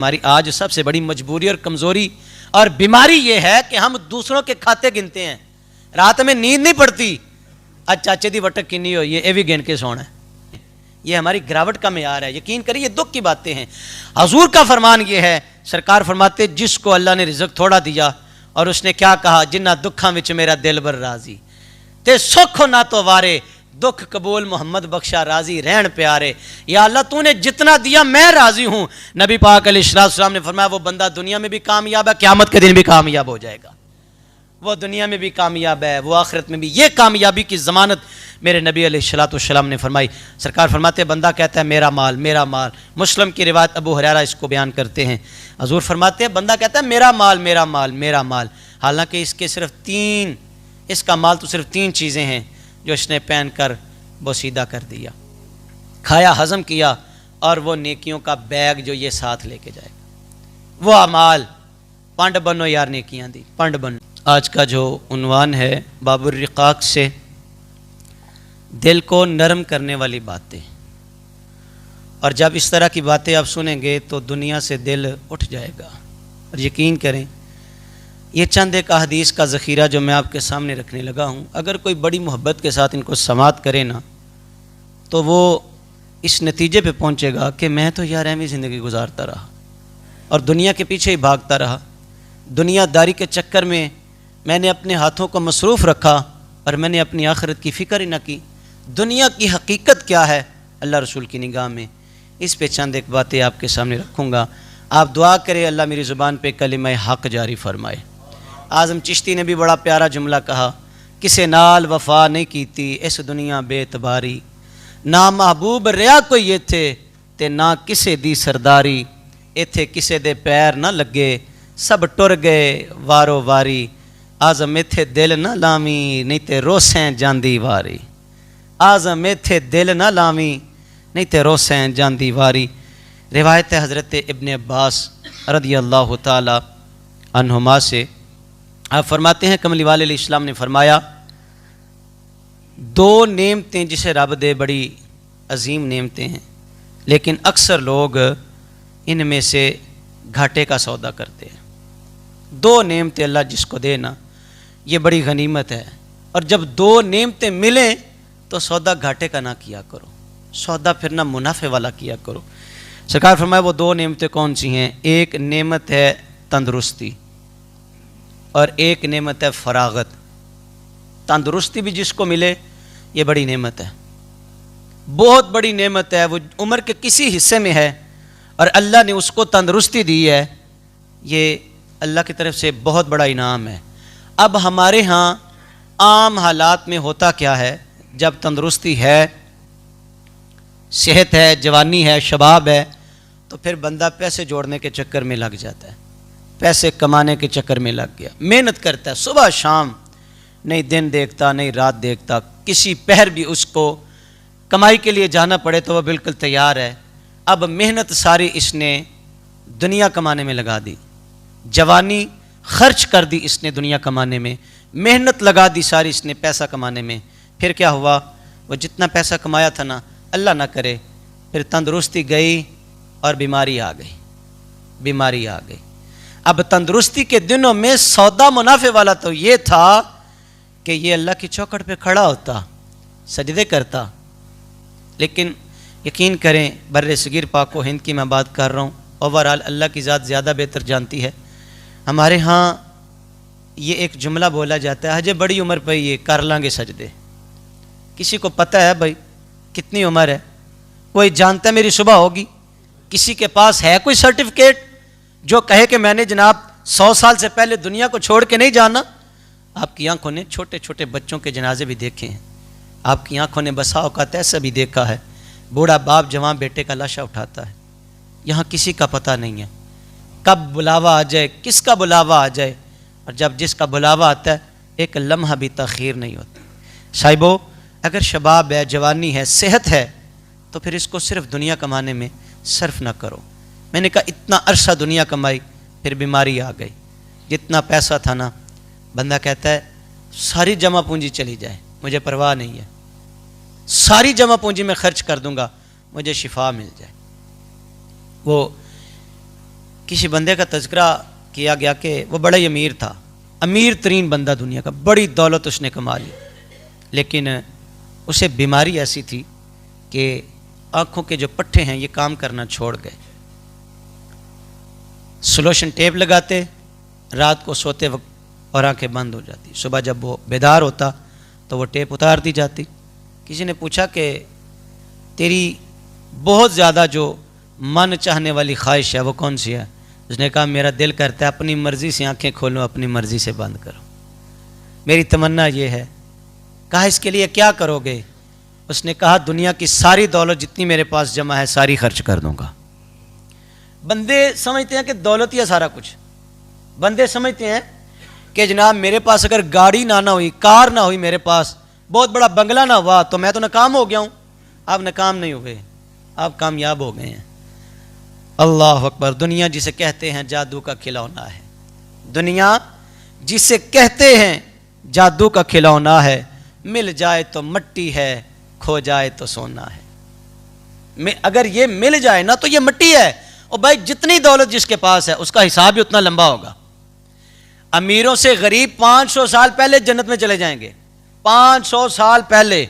ہماری آج سب سے بڑی مجبوری اور کمزوری اور بیماری یہ ہے کہ ہم دوسروں کے کھاتے گنتے ہیں. رات میں نیند نہیں پڑتی, آج چاچے دی وٹک کنی ہوئی ہے, یہ بھی گن کے سونا ہے. یہ ہماری گراوٹ کا معیار ہے. یقین کریے یہ دکھ کی باتیں ہیں. حضور کا فرمان یہ ہے, سرکار فرماتے جس کو اللہ نے رزق تھوڑا دیا اور اس نے کیا کہا, جنہ دکھاں وچ میرا دل بر راضی تے سکھ نہ تو وارے, دکھ قبول محمد بخشا راضی رہن پیارے. یا اللہ تو نے جتنا دیا میں راضی ہوں. نبی پاک علیہ السلام نے فرمایا وہ بندہ دنیا میں بھی کامیاب ہے, قیامت کے دن بھی کامیاب ہو جائے گا. وہ دنیا میں بھی کامیاب ہے, وہ آخرت میں بھی. یہ کامیابی کی ضمانت میرے نبی علیہ السلام نے فرمائی. سرکار فرماتے بندہ کہتا ہے میرا مال میرا مال. مسلم کی روایت ابو ہریرہ اس کو بیان کرتے ہیں. حضور فرماتے ہیں بندہ کہتا ہے میرا مال میرا مال میرا مال, حالانکہ اس کے صرف تین, اس کا مال تو صرف تین چیزیں ہیں جو اس نے پہن کر بوسیدہ کر دیا, کھایا ہضم کیا, اور وہ نیکیوں کا بیگ جو یہ ساتھ لے کے جائے گا. وہ اعمال, پنڈ بنو یار نیکیاں دی, پنڈ بنو. آج کا جو عنوان ہے باب الرقاق سے دل کو نرم کرنے والی باتیں. اور جب اس طرح کی باتیں آپ سنیں گے تو دنیا سے دل اٹھ جائے گا. اور یقین کریں یہ چند ایک احادیث کا ذخیرہ جو میں آپ کے سامنے رکھنے لگا ہوں, اگر کوئی بڑی محبت کے ساتھ ان کو سماعت کرے نا تو وہ اس نتیجے پہ پہنچے گا کہ میں تو یار ایویں زندگی گزارتا رہا اور دنیا کے پیچھے ہی بھاگتا رہا. دنیا داری کے چکر میں میں نے اپنے ہاتھوں کو مصروف رکھا اور میں نے اپنی آخرت کی فکر ہی نہ کی. دنیا کی حقیقت کیا ہے اللہ رسول کی نگاہ میں, اس پہ چند ایک باتیں آپ کے سامنے رکھوں گا. آپ دعا کریں اللہ میری زبان پہ کلمہ حق جاری فرمائے. اعظم چشتی نے بھی بڑا پیارا جملہ کہا, کسے نال وفا نہیں کیتی اس دنیا بے اعتباری, نہ محبوب ریا کوئی یہ تھے تے نہ کسے دی سرداری, ایتھے کسے دے پیر نہ لگے سب ٹر گئے وارو واری, اعظم ایتھے دل نہ لامی نہیں تے روسیں جاندی واری, اعظم ایتھے دل نہ لامی نہیں تے روسیں جاندی واری. روایت حضرت ابن عباس رضی اللہ تعالی عنہما سے, آپ فرماتے ہیں کملی والے علیہ السلام نے فرمایا دو نعمتیں جسے رب دے بڑی عظیم نعمتیں ہیں, لیکن اکثر لوگ ان میں سے گھاٹے کا سودا کرتے ہیں. دو نعمتیں اللہ جس کو دے نا یہ بڑی غنیمت ہے, اور جب دو نعمتیں ملیں تو سودا گھاٹے کا نہ کیا کرو, سودا پھر نہ منافع والا کیا کرو. سرکار فرمایا وہ دو نعمتیں کون سی ہیں, ایک نعمت ہے تندرستی اور ایک نعمت ہے فراغت. تندرستی بھی جس کو ملے یہ بڑی نعمت ہے, بہت بڑی نعمت ہے. وہ عمر کے کسی حصے میں ہے اور اللہ نے اس کو تندرستی دی ہے, یہ اللہ کی طرف سے بہت بڑا انعام ہے. اب ہمارے ہاں عام حالات میں ہوتا کیا ہے, جب تندرستی ہے, صحت ہے, جوانی ہے, شباب ہے, تو پھر بندہ پیسے جوڑنے کے چکر میں لگ جاتا ہے, پیسے کمانے کے چکر میں لگ گیا, محنت کرتا ہے صبح شام, نہیں دن دیکھتا نہیں رات دیکھتا, کسی پہر بھی اس کو کمائی کے لیے جانا پڑے تو وہ بالکل تیار ہے. اب محنت ساری اس نے دنیا کمانے میں لگا دی, جوانی خرچ کر دی اس نے دنیا کمانے میں, محنت لگا دی ساری اس نے پیسہ کمانے میں. پھر کیا ہوا, وہ جتنا پیسہ کمایا تھا نا, اللہ نہ کرے پھر تندرستی گئی اور بیماری آ گئی, بیماری آ گئی. اب تندرستی کے دنوں میں سودا منافع والا تو یہ تھا کہ یہ اللہ کی چوکھٹ پہ کھڑا ہوتا, سجدے کرتا, لیکن یقین کریں بر صغیر پاک و ہند کی میں بات کر رہا ہوں, اوورال اللہ کی ذات زیادہ بہتر جانتی ہے. ہمارے ہاں یہ ایک جملہ بولا جاتا ہے, ہجے بڑی عمر پہ یہ کر لیں گے سجدے. کسی کو پتہ ہے بھائی کتنی عمر ہے, کوئی جانتا ہے میری صبح ہوگی, کسی کے پاس ہے کوئی سرٹیفکیٹ جو کہے کہ میں نے جناب 100 سال سے پہلے دنیا کو چھوڑ کے نہیں جانا. آپ کی آنکھوں نے چھوٹے چھوٹے بچوں کے جنازے بھی دیکھے ہیں, آپ کی آنکھوں نے بسا اوقات ایسا بھی دیکھا ہے بوڑھا باپ جوان بیٹے کا لاشا اٹھاتا ہے. یہاں کسی کا پتہ نہیں ہے کب بلاوا آ جائے, کس کا بلاوا آ جائے, اور جب جس کا بلاوا آتا ہے ایک لمحہ بھی تاخیر نہیں ہوتی. صاحبو اگر شباب ہے, جوانی ہے, صحت ہے, تو پھر اس کو صرف دنیا کمانے میں صرف نہ کرو. میں نے کہا اتنا عرصہ دنیا کمائی پھر بیماری آ گئی, جتنا پیسہ تھا نا بندہ کہتا ہے ساری جمع پونجی چلی جائے مجھے پرواہ نہیں ہے, ساری جمع پونجی میں خرچ کر دوں گا مجھے شفا مل جائے. وہ کسی بندے کا تذکرہ کیا گیا کہ وہ بڑا ہی امیر تھا، امیر ترین بندہ دنیا کا، بڑی دولت اس نے کما لی، لیکن اسے بیماری ایسی تھی کہ آنکھوں کے جو پٹھے ہیں یہ کام کرنا چھوڑ گئے۔ سلوشن ٹیپ لگاتے، رات کو سوتے وقت اور آنکھیں بند ہو جاتی، صبح جب وہ بیدار ہوتا تو وہ ٹیپ اتار دی جاتی۔ کسی نے پوچھا کہ تیری بہت زیادہ جو من چاہنے والی خواہش ہے وہ کون سی ہے؟ اس نے کہا میرا دل کرتا ہے اپنی مرضی سے آنکھیں کھولو، اپنی مرضی سے بند کرو، میری تمنا یہ ہے۔ کہا اس کے لیے کیا کرو گے؟ اس نے کہا دنیا کی ساری دولت جتنی میرے پاس جمع ہے ساری خرچ کر دوں گا۔ بندے سمجھتے ہیں کہ دولت ہی ہے سارا کچھ، بندے سمجھتے ہیں کہ جناب میرے پاس اگر گاڑی نہ ہوئی، کار نہ ہوئی، میرے پاس بہت بڑا بنگلہ نہ ہوا تو میں تو ناکام ہو گیا ہوں۔ آپ ناکام نہیں ہوئے، آپ کامیاب ہو گئے ہیں۔ اللہ اکبر۔ دنیا جسے کہتے ہیں جادو کا کھلونا ہے، دنیا جسے کہتے ہیں جادو کا کھلونا ہے، مل جائے تو مٹی ہے، کھو جائے تو سونا ہے۔ اگر یہ مل جائے نا تو یہ مٹی ہے، اور بھائی جتنی دولت جس کے پاس ہے اس کا حساب بھی اتنا لمبا ہوگا۔ امیروں سے غریب 500 سال پہلے جنت میں چلے جائیں گے، 500 سال پہلے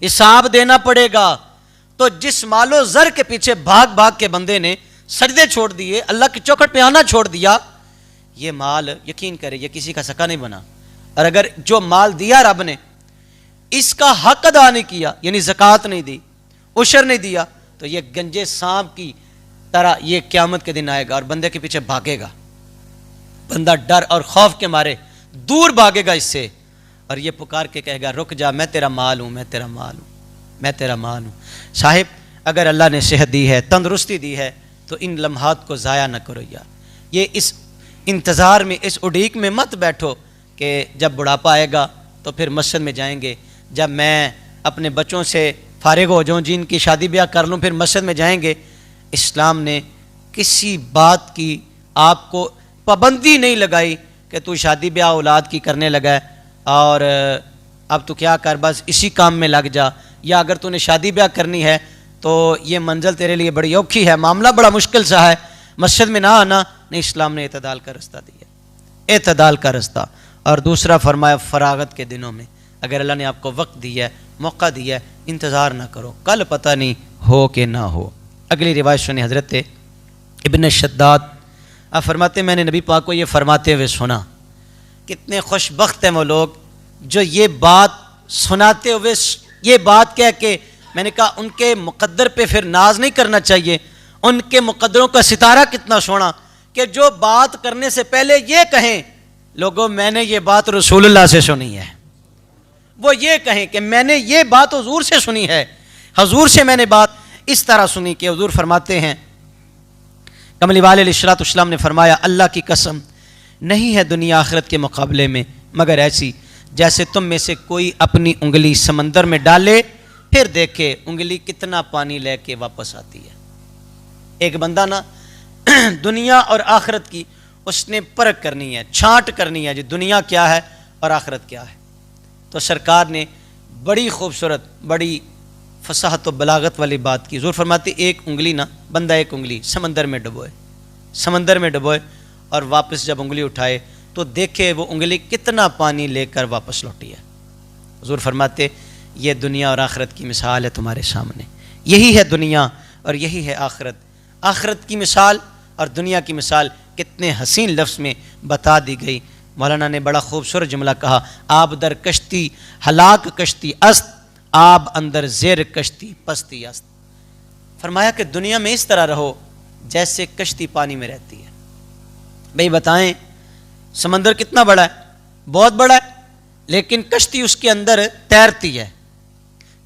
حساب دینا پڑے گا۔ تو جس مال و زر کے پیچھے بھاگ بھاگ کے بندے نے سجدے چھوڑ دیے، اللہ کی چوکھٹ پہ آنا چھوڑ دیا، یہ مال یقین کرے یہ کسی کا سکا نہیں بنا۔ اور اگر جو مال دیا رب نے اس کا حق ادا نہیں کیا، یعنی زکوٰۃ نہیں دی، عشر نہیں دیا، تو یہ گنجے سانپ کی طرح یہ قیامت کے دن آئے گا اور بندے کے پیچھے بھاگے گا۔ بندہ ڈر اور خوف کے مارے دور بھاگے گا اس سے، اور یہ پکار کے کہے گا رک جا، میں تیرا مال ہوں، میں تیرا مال ہوں، میں تیرا مال ہوں۔ صاحب اگر اللہ نے صحت دی ہے، تندرستی دی ہے، تو ان لمحات کو ضائع نہ کرو یار۔ یہ اس انتظار میں، اس اڈیک میں مت بیٹھو کہ جب بڑھاپا آئے گا تو پھر مسجد میں جائیں گے، جب میں اپنے بچوں سے فارغ ہو جاؤں، جن کی شادی بیاہ کر لوں، پھر مسجد میں جائیں گے۔ اسلام نے کسی بات کی آپ کو پابندی نہیں لگائی کہ تو شادی بیاہ اولاد کی کرنے لگا ہے اور اب تو کیا کر بس اسی کام میں لگ جا، یا اگر تو نے شادی بیاہ کرنی ہے تو یہ منزل تیرے لیے بڑی اوکھی ہے، معاملہ بڑا مشکل سا ہے، مسجد میں نہ آنا نہیں۔ اسلام نے اعتدال کا رستہ دیا، اعتدال کا رستہ۔ اور دوسرا فرمایا فراغت کے دنوں میں اگر اللہ نے آپ کو وقت دیا ہے، موقع دیا ہے، انتظار نہ کرو، کل پتہ نہیں ہو کہ نہ ہو۔ اگلی روایت سنی حضرت ابن شداد، آپ فرماتے میں نے نبی پاک کو یہ فرماتے ہوئے سنا، کتنے خوش بخت ہیں وہ لوگ جو یہ بات سناتے ہوئے یہ بات کہہ کے، میں نے کہا ان کے مقدر پہ پھر ناز نہیں کرنا چاہیے، ان کے مقدروں کا ستارہ کتنا سونا کہ جو بات کرنے سے پہلے یہ کہیں لوگوں میں نے یہ بات رسول اللہ سے سنی ہے، وہ یہ کہیں کہ میں نے یہ بات حضور سے سنی ہے، حضور سے میں نے بات اس طرح سنی کہ حضور فرماتے ہیں، کملی والے علیہ الصلوۃ والسلام نے فرمایا اللہ کی قسم نہیں ہے دنیا آخرت کے مقابلے میں مگر ایسی جیسے تم میں سے کوئی اپنی انگلی سمندر میں ڈالے پھر دیکھے انگلی کتنا پانی لے کے واپس آتی ہے۔ ایک بندہ نا دنیا اور آخرت کی اس نے پرکھ کرنی ہے، چھانٹ کرنی ہے، جو دنیا کیا ہے اور آخرت کیا ہے۔ تو سرکار نے بڑی خوبصورت، بڑی فصاحت و بلاغت والی بات کی۔ حضور فرماتے ایک انگلی نا، بندہ ایک انگلی سمندر میں ڈبوئے، سمندر میں ڈبوئے اور واپس جب انگلی اٹھائے تو دیکھے وہ انگلی کتنا پانی لے کر واپس لوٹی ہے۔ حضور فرماتے یہ دنیا اور آخرت کی مثال ہے تمہارے سامنے، یہی ہے دنیا اور یہی ہے آخرت۔ آخرت کی مثال اور دنیا کی مثال کتنے حسین لفظ میں بتا دی گئی۔ مولانا نے بڑا خوبصورت جملہ کہا، آب در کشتی ہلاک کشتی است، آب اندر زیر کشتی پستی است۔ فرمایا کہ دنیا میں اس طرح رہو جیسے کشتی پانی میں رہتی ہے۔ بھئی بتائیں سمندر کتنا بڑا ہے؟ بہت بڑا ہے، لیکن کشتی اس کے اندر تیرتی ہے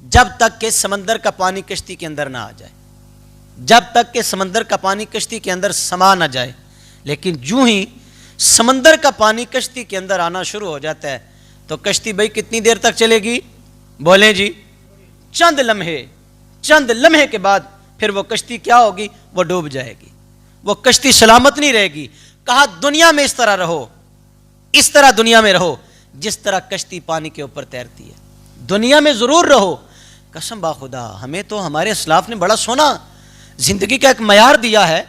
جب تک کہ سمندر کا پانی کشتی کے اندر نہ آ جائے، جب تک کہ سمندر کا پانی کشتی کے اندر سما نہ جائے۔ لیکن جو ہی سمندر کا پانی کشتی کے اندر آنا شروع ہو جاتا ہے تو کشتی بھئی کتنی دیر تک چلے گی؟ بولیں جی، چند لمحے کے بعد پھر وہ کشتی کیا ہوگی؟ وہ ڈوب جائے گی، وہ کشتی سلامت نہیں رہے گی۔ کہا دنیا میں اس طرح رہو، اس طرح دنیا میں رہو جس طرح کشتی پانی کے اوپر تیرتی ہے۔ دنیا میں ضرور رہو، قسم با خدا ہمیں تو ہمارے اسلاف نے بڑا سونا زندگی کا ایک معیار دیا ہے،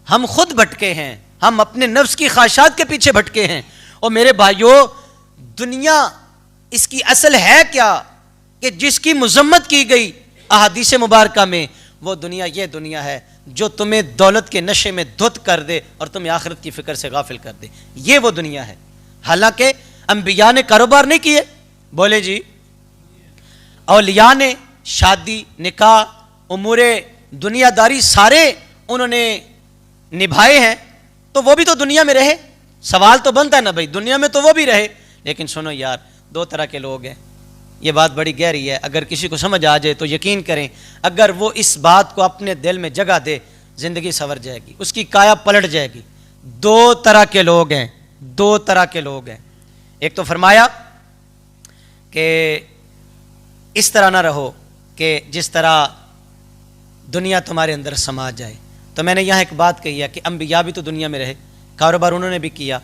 ہم خود بھٹکے ہیں, ہم اپنے نفس کی خواہشات کے پیچھے بھٹکے ہیں. اور میرے بھائیوں, دنیا اس کی اصل ہے کیا کہ جس کی مذمت کی گئی احادیث مبارکہ میں, وہ دنیا یہ دنیا ہے جو تمہیں دولت کے نشے میں دھت کر دے اور تمہیں آخرت کی فکر سے غافل کر دے. یہ وہ دنیا ہے. حالانکہ انبیاء نے کاروبار نہیں کیے, بولے جی, اولیاء نے شادی, نکاح, امور دنیا داری سارے انہوں نے نبھائے ہیں, تو وہ بھی تو دنیا میں رہے. سوال تو بنتا ہے نا بھائی, دنیا میں تو وہ بھی رہے. لیکن سنو یار, دو طرح کے لوگ ہیں. یہ بات بڑی گہری ہے, اگر کسی کو سمجھ آ جائے تو یقین کریں, اگر وہ اس بات کو اپنے دل میں جگہ دے, زندگی سنور جائے گی, اس کی کایا پلٹ جائے گی. دو طرح کے لوگ ہیں, دو طرح کے لوگ ہیں. ایک تو فرمایا کہ اس طرح نہ رہو کہ جس طرح دنیا تمہارے اندر سما جائے. تو میں نے یہاں ایک بات کہی ہے کہ انبیاء بھی تو دنیا میں رہے, کاروبار انہوں نے بھی کیا,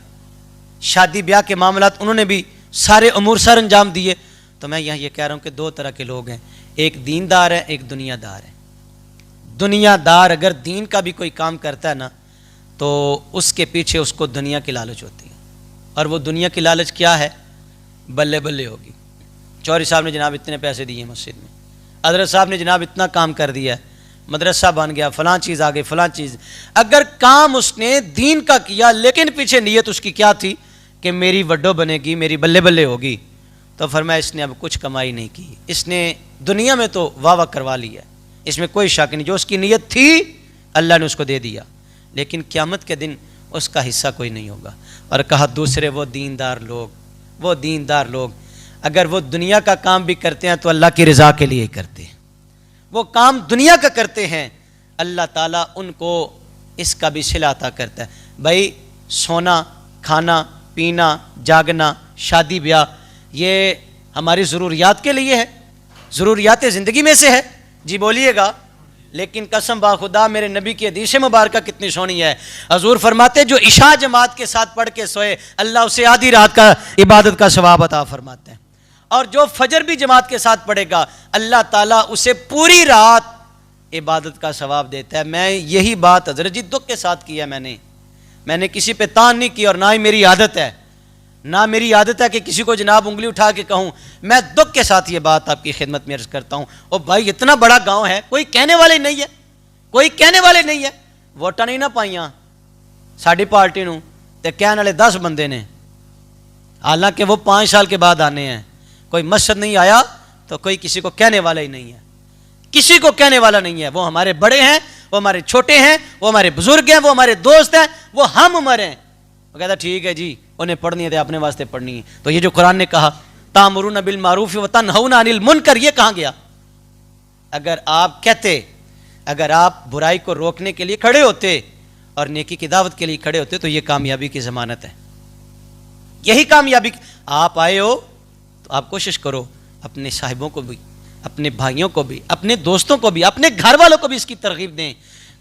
شادی بیاہ کے معاملات انہوں نے بھی سارے امور سر انجام دیے. تو میں یہاں یہ کہہ رہا ہوں کہ دو طرح کے لوگ ہیں, ایک دیندار ہے, ایک دنیا دار ہے. دنیا دار اگر دین کا بھی کوئی کام کرتا ہے نا, تو اس کے پیچھے اس کو دنیا کی لالچ ہوتی ہے. اور وہ دنیا کی لالچ کیا ہے؟ بلے بلے ہوگی. چوہری صاحب نے جناب اتنے پیسے دیے مسجد میں, حضرت صاحب نے جناب اتنا کام کر دیا, مدرسہ بن گیا, فلاں چیز آگے, فلاں چیز. اگر کام اس نے دین کا کیا لیکن پیچھے نیت اس کی کیا تھی کہ میری وڈو بنے گی, میری بلے بلے ہوگی, تو فرمایا اس نے اب کچھ کمائی نہیں کی. اس نے دنیا میں تو واہ واہ کروا لیا, اس میں کوئی شک نہیں. جو اس کی نیت تھی اللہ نے اس کو دے دیا, لیکن قیامت کے دن اس کا حصہ کوئی نہیں ہوگا. اور کہا دوسرے وہ دیندار لوگ, وہ دیندار لوگ اگر وہ دنیا کا کام بھی کرتے ہیں تو اللہ کی رضا کے لیے ہی کرتے ہیں. وہ کام دنیا کا کرتے ہیں, اللہ تعالیٰ ان کو اس کا بھی صلہ عطا کرتا ہے. بھائی سونا, کھانا, پینا, جاگنا, شادی بیاہ, یہ ہماری ضروریات کے لیے ہے, ضروریات زندگی میں سے ہے. جی بولیے گا. لیکن قسم با خدا میرے نبی کی حدیث مبارکہ کتنی سونی ہے. حضور فرماتے جو عشاء جماعت کے ساتھ پڑھ کے سوئے اللہ اسے آدھی رات کا عبادت کا ثواب عطا فرماتے ہیں, اور جو فجر بھی جماعت کے ساتھ پڑھے گا اللہ تعالیٰ اسے پوری رات عبادت کا ثواب دیتا ہے. میں یہی بات حضرت جی دکھ کے ساتھ کی ہے, میں نے کسی پہ تان نہیں کی, اور نہ ہی میری عادت ہے, نہ میری عادت ہے کہ کسی کو جناب انگلی اٹھا کے کہوں. میں دکھ کے ساتھ یہ بات آپ کی خدمت میں عرض کرتا ہوں. اور بھائی اتنا بڑا گاؤں ہے, کوئی کہنے والے نہیں ہے, کوئی کہنے والے نہیں ہے. ووٹاں نہیں نہ پائیاں ساڑی پارٹی نوں تے کہنے والے 10 بندے نے, حالانکہ وہ 5 سال کے بعد آنے ہیں. کوئی مسجد نہیں آیا تو کوئی کسی کو کہنے والا ہی نہیں ہے, کسی کو کہنے والا نہیں ہے. وہ ہمارے بڑے ہیں, وہ ہمارے چھوٹے ہیں, وہ ہمارے بزرگ ہیں, وہ ہمارے دوست ہیں, وہ ہم عمر ہیں. وہ کہتا ٹھیک ہے جی انہیں پڑھنی ہے تو اپنے واسطے پڑھنی ہے. تو یہ جو قرآن نے کہا تامرون بالمعروف وتنہون عن المنکر, یہ کہاں گیا؟ اگر آپ کہتے, اگر آپ برائی کو روکنے کے لیے کھڑے ہوتے اور نیکی کی دعوت کے لیے کھڑے ہوتے تو یہ کامیابی کی ضمانت ہے, یہی کامیابی. آپ آئے ہو تو آپ کوشش کرو اپنے صاحبوں کو بھی, اپنے بھائیوں کو بھی, اپنے دوستوں کو بھی, اپنے گھر والوں کو بھی اس کی ترغیب دیں.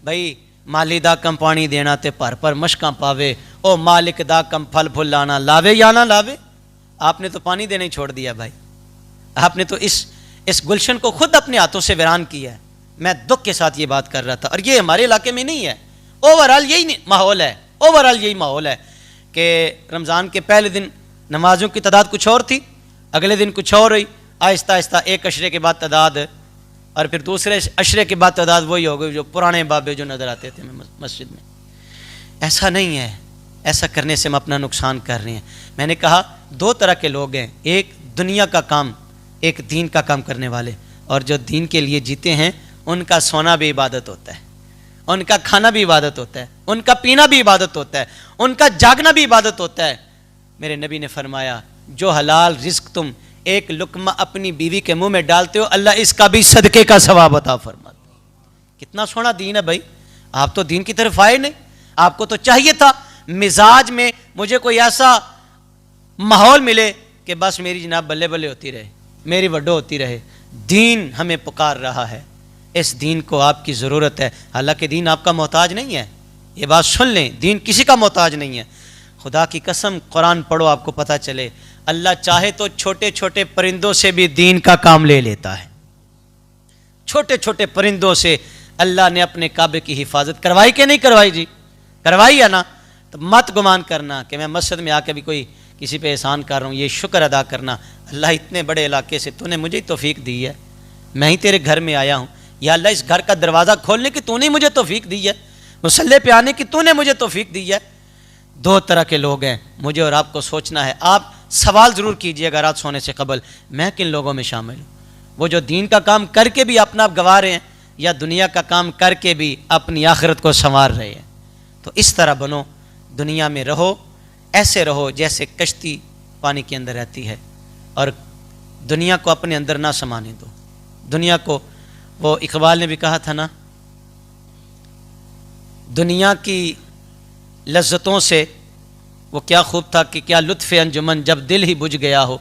بھائی مالی دا کم پانی دینا تے پر مشکاں پاوے, او مالک دا کم پھل پھل لانا لاوے یا نہ لاوے. آپ نے تو پانی دینا ہی چھوڑ دیا بھائی, آپ نے تو اس گلشن کو خود اپنے ہاتھوں سے ویران کیا ہے. میں دکھ کے ساتھ یہ بات کر رہا تھا, اور یہ ہمارے علاقے میں نہیں ہے, اوورال یہی ماحول ہے, اوورال یہی ماحول ہے کہ رمضان کے پہلے دن نمازوں کی تعداد کچھ اور تھی, اگلے دن کچھ اور ہوئی, آہستہ آہستہ ایک عشرے کے بعد تعداد, اور پھر دوسرے عشرے کے بعد تعداد وہی ہو گئی جو پرانے بابے جو نظر آتے تھے مسجد میں. ایسا نہیں ہے, ایسا کرنے سے ہم اپنا نقصان کر رہے ہیں. میں نے کہا 2 طرح کے لوگ ہیں, ایک دنیا کا کام, ایک دین کا کام کرنے والے. اور جو دین کے لیے جیتے ہیں ان کا سونا بھی عبادت ہوتا ہے, ان کا کھانا بھی عبادت ہوتا ہے, ان کا پینا بھی عبادت ہوتا ہے, ان کا جاگنا بھی عبادت ہوتا ہے. میرے نبی نے فرمایا جو حلال رزق تم ایک لقمہ اپنی بیوی کے منہ میں ڈالتے ہو اللہ اس کا بھی صدقے کا ثواب عطا فرماتا. کتنا سونا دین ہے بھائی. آپ تو دین کی طرف آئے نہیں, آپ کو تو چاہیے تھا مزاج میں مجھے کوئی ایسا ماحول ملے کہ بس میری جناب بلے بلے ہوتی رہے, میری وڈو ہوتی رہے. دین ہمیں پکار رہا ہے, اس دین کو آپ کی ضرورت ہے. حالانکہ دین آپ کا محتاج نہیں ہے, یہ بات سن لیں, دین کسی کا محتاج نہیں ہے. خدا کی قسم قرآن پڑھو آپ کو پتہ چلے, اللہ چاہے تو چھوٹے چھوٹے پرندوں سے بھی دین کا کام لے لیتا ہے. چھوٹے چھوٹے پرندوں سے اللہ نے اپنے کعبے کی حفاظت کروائی کہ نہیں کروائی جی؟ کروائی ہے نا، تو مت گمان کرنا کہ میں مسجد میں آ کے بھی کوئی کسی پہ احسان کر رہا ہوں، یہ شکر ادا کرنا، اللہ اتنے بڑے علاقے سے تو نے مجھے ہی توفیق دی ہے، میں ہی تیرے گھر میں آیا ہوں، یا اللہ اس گھر کا دروازہ کھولنے کی تو نے مجھے توفیق دی ہے، مصلی پہ آنے کی تو نے مجھے توفیق دی ہے۔ دو طرح کے لوگ ہیں، مجھے اور آپ کو سوچنا ہے۔ آپ سوال ضرور کیجئے گا رات سونے سے قبل، میں کن لوگوں میں شامل ہوں؟ وہ جو دین کا کام کر کے بھی اپنا آپ گنوا رہے ہیں، یا دنیا کا کام کر کے بھی اپنی آخرت کو سنوار رہے ہیں۔ تو اس طرح بنو، دنیا میں رہو، ایسے رہو جیسے کشتی پانی کے اندر رہتی ہے، اور دنیا کو اپنے اندر نہ سمانے دو۔ دنیا کو، وہ اقبال نے بھی کہا تھا نا، دنیا کی لذتوں سے وہ کیا خوب تھا کہ کیا لطف انجمن جب دل ہی بجھ گیا ہو۔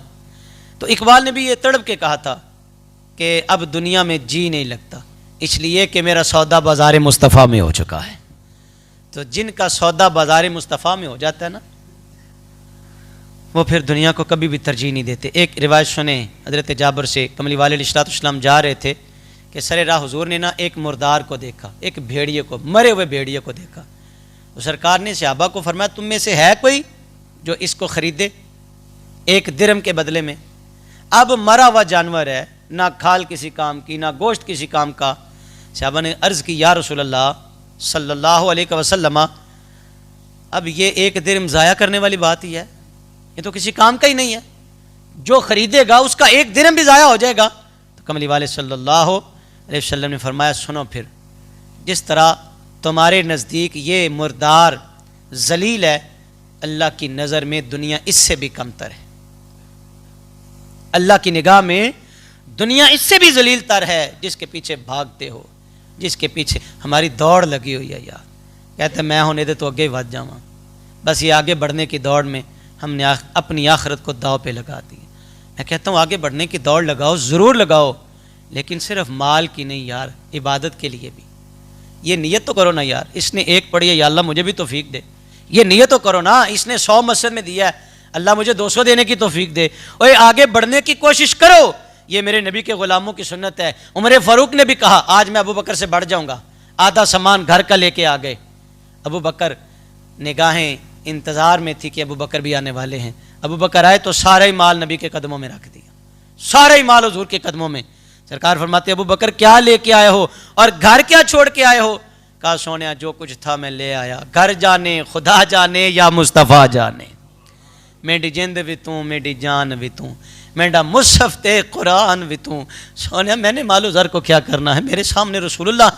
تو اقبال نے بھی یہ تڑپ کے کہا تھا کہ اب دنیا میں جی نہیں لگتا، اس لیے کہ میرا سودا بازار مصطفیٰ میں ہو چکا ہے۔ تو جن کا سودا بازار مصطفیٰ میں ہو جاتا ہے نا، وہ پھر دنیا کو کبھی بھی ترجیح نہیں دیتے۔ ایک روایت سنیں حضرت جابر سے، کملی والے علیہ السلام جا رہے تھے کہ سر راہ حضور نے نا ایک مردار کو دیکھا، ایک بھیڑیے کو، مرے ہوئے بھیڑیے کو دیکھا۔ تو سرکار نے صحابہ کو فرمایا تم میں سے ہے کوئی جو اس کو خریدے 1 درہم کے بدلے میں؟ اب مرا ہوا جانور ہے، نہ کھال کسی کام کی، نہ گوشت کسی کام کا۔ صحابہ نے عرض کی یا رسول اللہ صلی اللہ علیہ وسلم، اب یہ 1 درہم ضائع کرنے والی بات ہی ہے، یہ تو کسی کام کا ہی نہیں ہے، جو خریدے گا اس کا 1 درہم بھی ضائع ہو جائے گا۔ تو کملی والے صلی اللہ علیہ وسلم نے فرمایا سنو پھر، جس طرح تمہارے نزدیک یہ مردار ذلیل ہے، اللہ کی نظر میں دنیا اس سے بھی کمتر ہے۔ اللہ کی نگاہ میں دنیا اس سے بھی ذلیل تر ہے، جس کے پیچھے بھاگتے ہو، جس کے پیچھے ہماری دوڑ لگی ہوئی ہے یار، کہتے میں ہونے دے تو آگے ہی ود جاؤں، بس یہ آگے بڑھنے کی دوڑ میں ہم نے اپنی آخرت کو داؤ پہ لگا دی۔ میں کہتا ہوں آگے بڑھنے کی دوڑ لگاؤ، ضرور لگاؤ، لیکن صرف مال کی نہیں یار، عبادت کے لیے بھی یہ نیت تو کرو نا یار، اس نے 1 پڑھی ہے یا اللہ مجھے بھی توفیق دے، یہ نیت تو کرو نا، اس نے 100 مسجد میں دیا ہے، اللہ مجھے 200 دینے کی توفیق دے، اور آگے بڑھنے کی کوشش کرو، یہ میرے نبی کے غلاموں کی سنت ہے۔ عمر فاروق نے بھی کہا آج میں ابو بکر سے بڑھ جاؤں گا، آدھا سامان گھر کا لے کے آ گئے۔ ابو بکر نگاہیں انتظار میں تھی کہ ابو بکر بھی آنے والے ہیں، ابو بکر آئے تو سارا ہی مال نبی کے قدموں میں رکھ دیا، سارا ہی مال حضور کے قدموں میں۔ سرکار فرماتے ابو بکر کیا لے کے آئے ہو اور گھر کیا چھوڑ کے آئے ہو؟ کہا سونیا جو کچھ تھا میں لے آیا، گھر جانے خدا جانے یا مصطفیٰ جانے، میری جند بھی توں میری جان بھی توں، میرا مصحف تے قرآن بھی توں۔ سونیا میں نے مال و زر کو کیا کرنا ہے، میرے سامنے رسول اللہ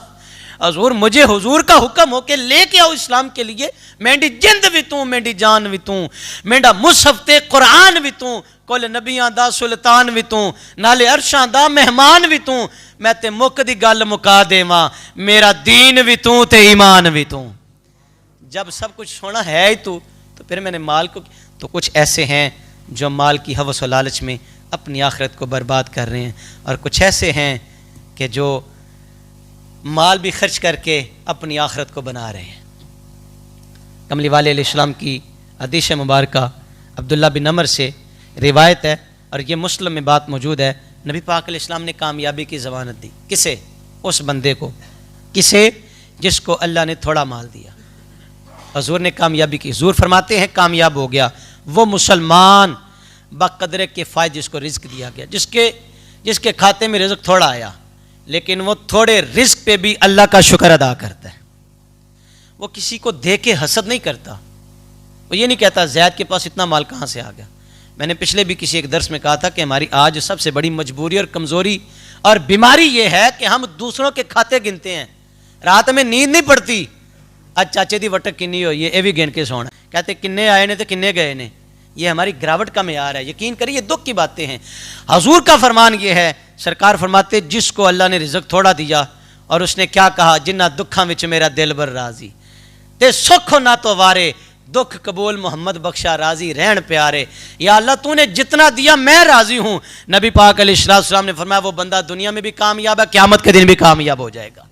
حضور، مجھے حضور کا حکم ہو کہ لے کے آؤ اسلام کے لیے، میری جند بھی توں میری جان بھی توں، میرا مصحف تے قرآن بھی توں، کل نبیاں دا سلطان بھی توں، نالے عرشاں دا مہمان بھی توں، میں تے مک دی گل مکا دیواں، میرا دین بھی توں تے ایمان بھی توں۔ جب سب کچھ سونا ہے ہی تو پھر میں نے مال کو، تو کچھ ایسے ہیں جو مال کی ہوس و لالچ میں اپنی آخرت کو برباد کر رہے ہیں، اور کچھ ایسے ہیں کہ جو مال بھی خرچ کر کے اپنی آخرت کو بنا رہے ہیں۔ کملی والے علیہ السلام کی حدیث مبارکہ عبداللہ بن عمر سے روایت ہے، اور یہ مسلم میں بات موجود ہے، نبی پاک علیہ السلام نے کامیابی کی ضمانت دی۔ کسے؟ اس بندے کو، کسے؟ جس کو اللہ نے تھوڑا مال دیا، حضور نے کامیابی کی۔ حضور فرماتے ہیں کامیاب ہو گیا وہ مسلمان بقدر کفایت جس کو رزق دیا گیا، جس کے کھاتے میں رزق تھوڑا آیا، لیکن وہ تھوڑے رزق پہ بھی اللہ کا شکر ادا کرتا ہے، وہ کسی کو دے کے حسد نہیں کرتا، وہ یہ نہیں کہتا زید کے پاس اتنا مال کہاں سے آ گیا۔ میں نے پچھلے بھی کسی ایک درس میں کہا تھا کہ ہماری آج سب سے بڑی مجبوری اور کمزوری اور بیماری یہ ہے کہ ہم دوسروں کے کھاتے گنتے ہیں، رات میں نیند نہیں پڑتی، آج چاچے دی وٹک کنی ہوئی ہے یہ بھی گن کے سونا، کہتے کنے آئے نے تو کنے گئے نے، یہ ہماری گراوٹ کا معیار ہے۔ یقین کریے دکھ کی باتیں ہیں۔ حضور کا فرمان یہ ہے، سرکار فرماتے جس کو اللہ نے رزق تھوڑا دیا اور اس نے کیا کہا، جنہ دکھاں وچ میرا دل بر راضی تے سکھ نہ تو وارے، دکھ قبول محمد بخشا راضی رہن پیارے۔ یا اللہ تو نے جتنا دیا میں راضی ہوں۔ نبی پاک علیہ السلام نے فرمایا وہ بندہ دنیا میں بھی کامیاب ہے، قیامت کے دن بھی کامیاب ہو جائے گا،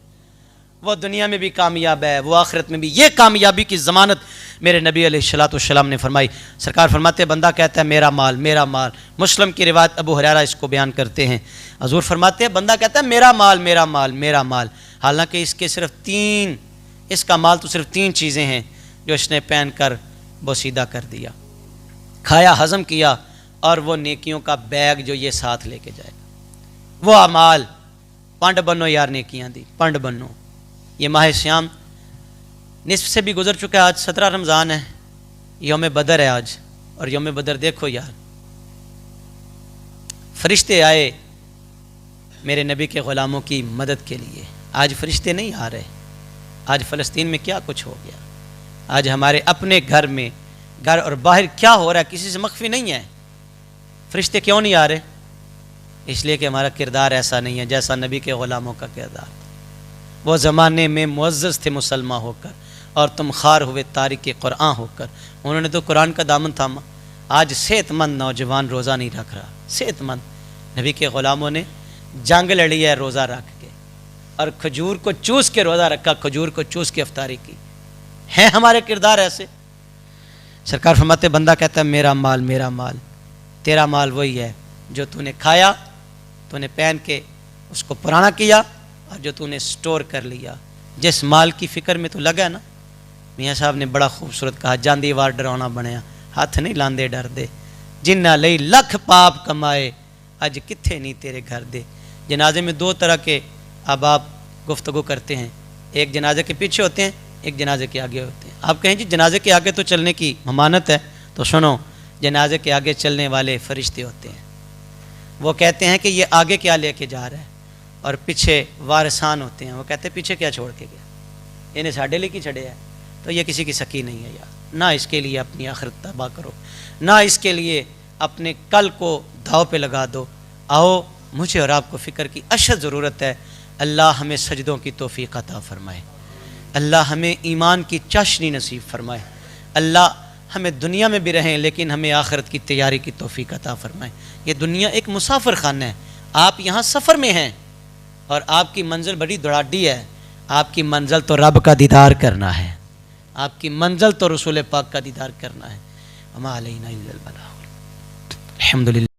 وہ دنیا میں بھی کامیاب ہے، وہ آخرت میں بھی۔ یہ کامیابی کی ضمانت میرے نبی علیہ السلام نے فرمائی۔ سرکار فرماتے بندہ کہتا ہے میرا مال میرا مال، مسلم کی روایت ابو ہریرہ اس کو بیان کرتے ہیں، حضور فرماتے ہیں بندہ کہتا ہے میرا مال میرا مال میرا مال، حالانکہ اس کے صرف 3، اس کا مال تو صرف 3 چیزیں ہیں، جو اس نے پہن کر بوسیدہ کر دیا، کھایا، ہضم کیا، اور وہ نیکیوں کا بیگ جو یہ ساتھ لے کے جائے گا۔ وہ اعمال، پنڈ بنو یار نیکیاں دی، پنڈ بنو۔ یہ ماہ سیام نصف سے بھی گزر چکا ہے، آج 17 رمضان ہے، یوم بدر ہے آج، اور یوم بدر دیکھو یار، فرشتے آئے میرے نبی کے غلاموں کی مدد کے لیے۔ آج فرشتے نہیں آ رہے، آج فلسطین میں کیا کچھ ہو گیا، آج ہمارے اپنے گھر میں، گھر اور باہر کیا ہو رہا ہے کسی سے مخفی نہیں ہے۔ فرشتے کیوں نہیں آ رہے؟ اس لیے کہ ہمارا کردار ایسا نہیں ہے جیسا نبی کے غلاموں کا کردار تھا۔ وہ زمانے میں معزز تھے مسلمان ہو کر، اور تم خار ہوئے تارک قرآن ہو کر۔ انہوں نے تو قرآن کا دامن تھاما۔ آج صحت مند نوجوان روزہ نہیں رکھ رہا، صحت مند۔ نبی کے غلاموں نے جنگ لڑی ہے روزہ رکھ کے، اور کھجور کو چوس کے روزہ رکھا، کھجور کو چوس کے افطاری کی۔ ہیں ہمارے کردار ایسے؟ سرکار فرماتے بندہ کہتا ہے میرا مال میرا مال، تیرا مال وہی ہے جو تو نے کھایا، تو نے پہن کے اس کو پرانا کیا، اور جو تو نے سٹور کر لیا۔ جس مال کی فکر میں تو لگا نا، میاں صاحب نے بڑا خوبصورت کہا، جاندی وار ڈراؤنا بنیا، ہاتھ نہیں لاندے ڈر دے، جنہ لئی لکھ پاپ کمائے، اج کتھے نہیں تیرے گھر دے۔ جنازے میں 2 طرح کے احباب گفتگو کرتے ہیں، ایک جنازے کے پیچھے ہوتے ہیں، ایک جنازے کے آگے ہوتے ہیں۔ آپ کہیں جی جنازے کے آگے تو چلنے کی ممانت ہے، تو سنو، جنازے کے آگے چلنے والے فرشتے ہوتے ہیں۔ وہ کہتے ہیں کہ یہ آگے کیا لے کے جا رہا ہے، اور پیچھے وارثان ہوتے ہیں، وہ کہتے ہیں پیچھے کیا چھوڑ کے گیا، انہیں ساڈے لے کی چھڑے ہے، تو یہ کسی کی سکی نہیں ہے یار۔ نہ اس کے لیے اپنی آخرت تباہ کرو، نہ اس کے لیے اپنے کل کو داؤ پہ لگا دو۔ آؤ، مجھے اور آپ کو فکر کی اشد ضرورت ہے۔ اللہ ہمیں سجدوں کی توفیق عطا فرمائے، اللہ ہمیں ایمان کی چاشنی نصیب فرمائے، اللہ ہمیں دنیا میں بھی رہیں لیکن ہمیں آخرت کی تیاری کی توفیق عطا فرمائے۔ یہ دنیا ایک مسافر خانہ ہے، آپ یہاں سفر میں ہیں، اور آپ کی منزل بڑی دڑاڈی ہے۔ آپ کی منزل تو رب کا دیدار کرنا ہے، آپ کی منزل تو رسول پاک کا دیدار کرنا ہے۔ وما علینا الا البلاغ۔ الحمدللہ۔